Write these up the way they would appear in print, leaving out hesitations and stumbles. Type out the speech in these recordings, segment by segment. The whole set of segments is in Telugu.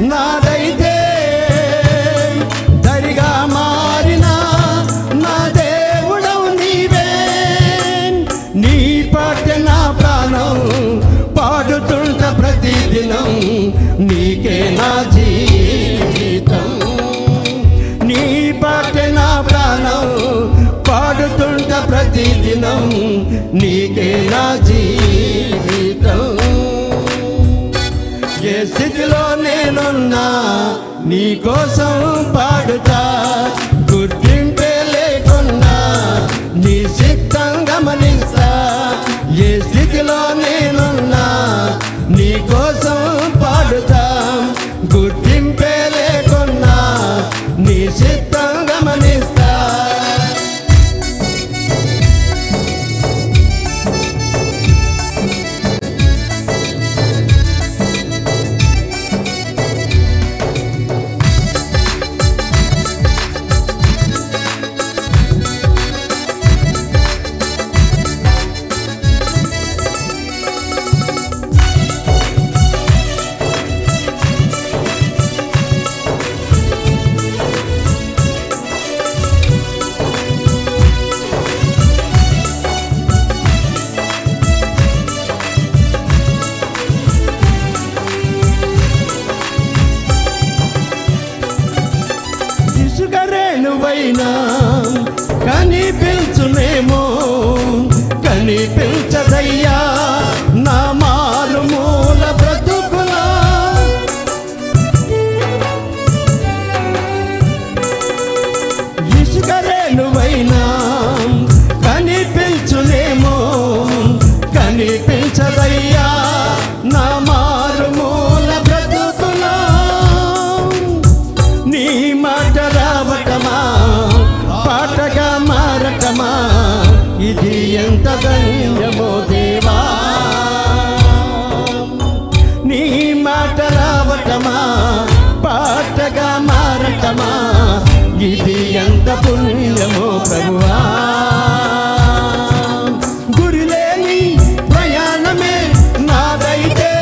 నాదైతే దరిగా మారిన నా దేవుడవు నీవే. నీ పాటే నా ప్రాణం పాడుతుంట ప్రతిదినం, నీకే నా జీవితం. నీ పాటే నా ప్రాణం పాడుతుంట ప్రతిదినం, నీకే నా జీవితం. ఏ స్థితిలో నేనున్నా నీ కోసం పాడుతా, గుర్తింపే లేకున్నా నీ చిత్తం గమనిస్తా. ఏ స్థితిలో నేనున్నా నీ కోసం పాడుతా, గుర్తింపే లేకున్నా నీ చిత్తం గమనిస్తా. ఇసుకరేణువైనా కనిపించునేమో, కనిపించదయ్యా నా మారుమూల బ్రతుకులా. ఇసుకరేణువైనా కనిపించునేమో, కనిపించదయ్యా నా మారుమూల బ్రతుకులా. నీ మాట రావటమా పాటగా మారటమా, ఇది ఎంత ధన్యమో దేవా. నీ మాట రావటమా పాటగా మారటమా, ఇది ఎంత పుణ్యమో ప్రభువా. గురిలేని ప్రయాణమే నాదైతే,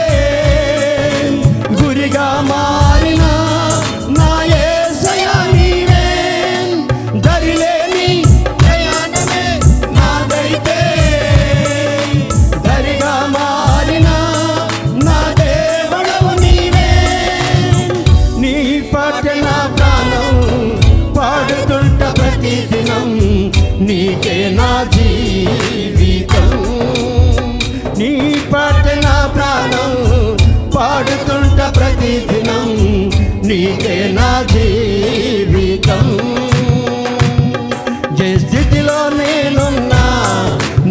గురిగా మారిన నా యేసయ్యా నీవే. దరిలేని ప్రయాణమే నాదైతే, దరిగా మారిన నా దేవుడవు నీవే. నీ పాటే నా ప్రాణం పాడుతుంట ప్రతిదినం, నీకే నా జీవితం. నీ పాటే నా ప్రాణం పాడుతుంట ప్రతిదినం, నీకే నా జీవితం. ఏ స్థితిలో నేనున్నా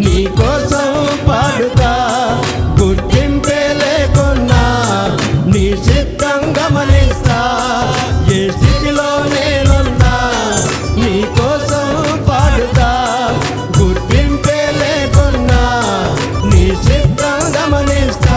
నీ కోసం పాడుతా, గుర్తింపే లేకున్నా నీ చిత్తం గమనిస్తా. ఏ స్థితిలో నేనున్నా నీ కోసం పాడుతా, గుర్తింపే లేకున్నా నీ చిత్తం గమనిస్తా.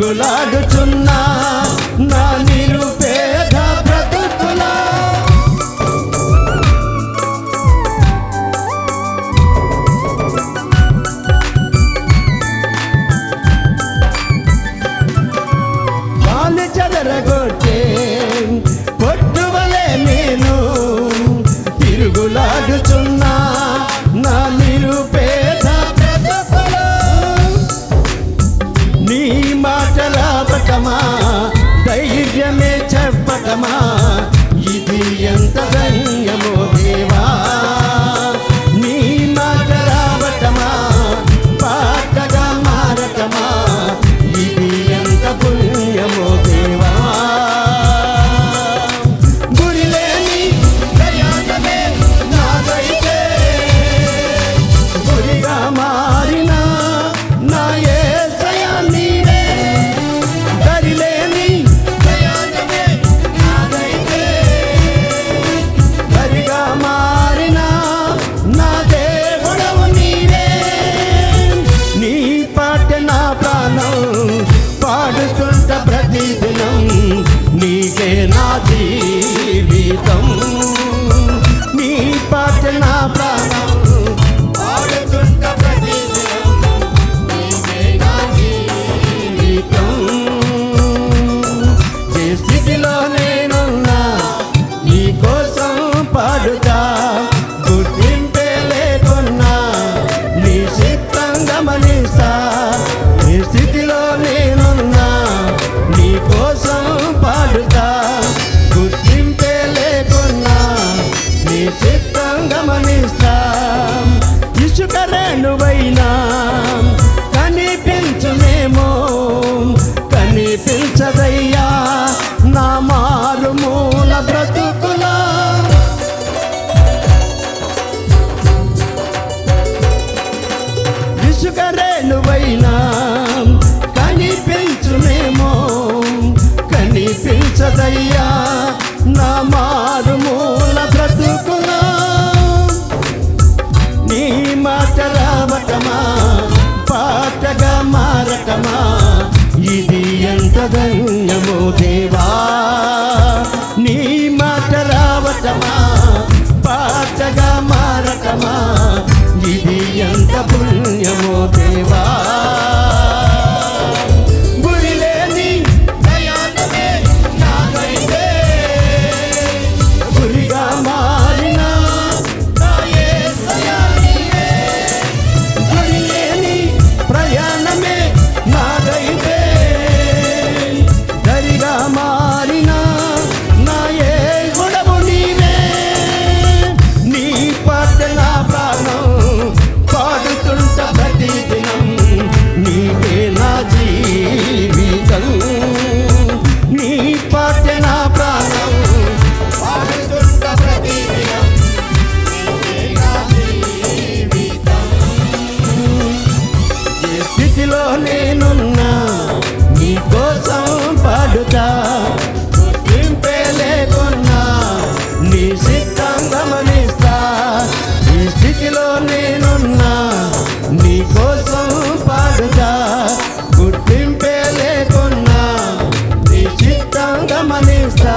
తిరుగులాడుచున్నా నా నిరుపేద బ్రతుకులా. గాలి చెదరగొట్టే పొట్టువలే నేను తిరుగులాడుచున్నా నా నిరుపేద బ్రతుకులా. నీ మాటలాపటమా ధైర్యమే చెప్పటమా ఇది ఎంత ధన్యమో దేవా. నీ మాటలాపటమా పాటగా మారటమా ఇది ఎంత పుణ్యమో దేవా. గురిలేని ప్రయాణమే నాదైతే గురిగా మారిన నా యేసయ్య నీవే. దరిలేని ప్రయాణమే నాదైతే దరిగా మారిన నా దేవుడవు నీవే. నీ పాట నా ప్రాణం పాడుతుంట ప్రతిదినం నీకే నా జీవితం. నీ పాట నా ప్రాణం పాడుతుంట ప్రతిదినం నీకే నా జీవితం. ఏ స్థితిలో నేనున్నా నీ కోసం పాడుతా గుర్తింపే లేకున్నా నీ చిత్తం గమనిస్తా. ఏ స్థితిలో నేనున్నా నీ కోసం పాడుతా గుర్తింపే లేకున్నా నీ చిత్తం గమనిస్తా. ఇసుక రేణువైనా కనిపించునేమో కనిపించదయ్యా నా మారుమూల బ్రతుకులా. ఇసుక రేణువైనా కనిపించునేమో కనిపించదయ్యా నా మారుమూల బ్రతుకులా. నీ మాట రావటమా పాటగా మారటమా ఇది ఎంత ధన్యమో దేవా. నీ మాట రావటమా పాటగా మారటమా ఇది ఎంత పుణ్యమో దేవా. గురిలేని ప్రయాణమే నాదైతే గురిగా మారిన నా యేసయ్య నీవే. గురిలేని ప్రయాణమే నాదైతే దరిగా మారిన నా యేసుడవు నీవే. నీ పాట నా ప్రాణం పాడుతుంట ప్రతిదినం నీకే నా జీవితం. నీ పాట నా ప్రాణం పాడుతుంట ప్రతిదినం నీకే నా జీవితం. ఏ స్థితిలో నేనున్నా నీ కోసం పాడుతా గుర్తింపే లేకున్నా నీ చిత్తం గమనిస్తా. ఈ స్థితిలో నేనున్నా నీ కోసం పాడుతా గుర్తింపే లేకున్నా నీ చిత్తం గమనిస్తా.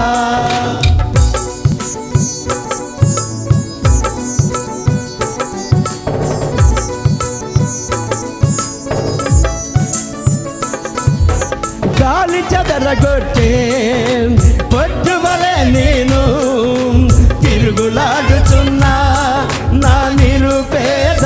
గాలి చెదరగొట్టే పొట్టువలే నేను తిరుగులాడుచున్నా నా నిరుపేద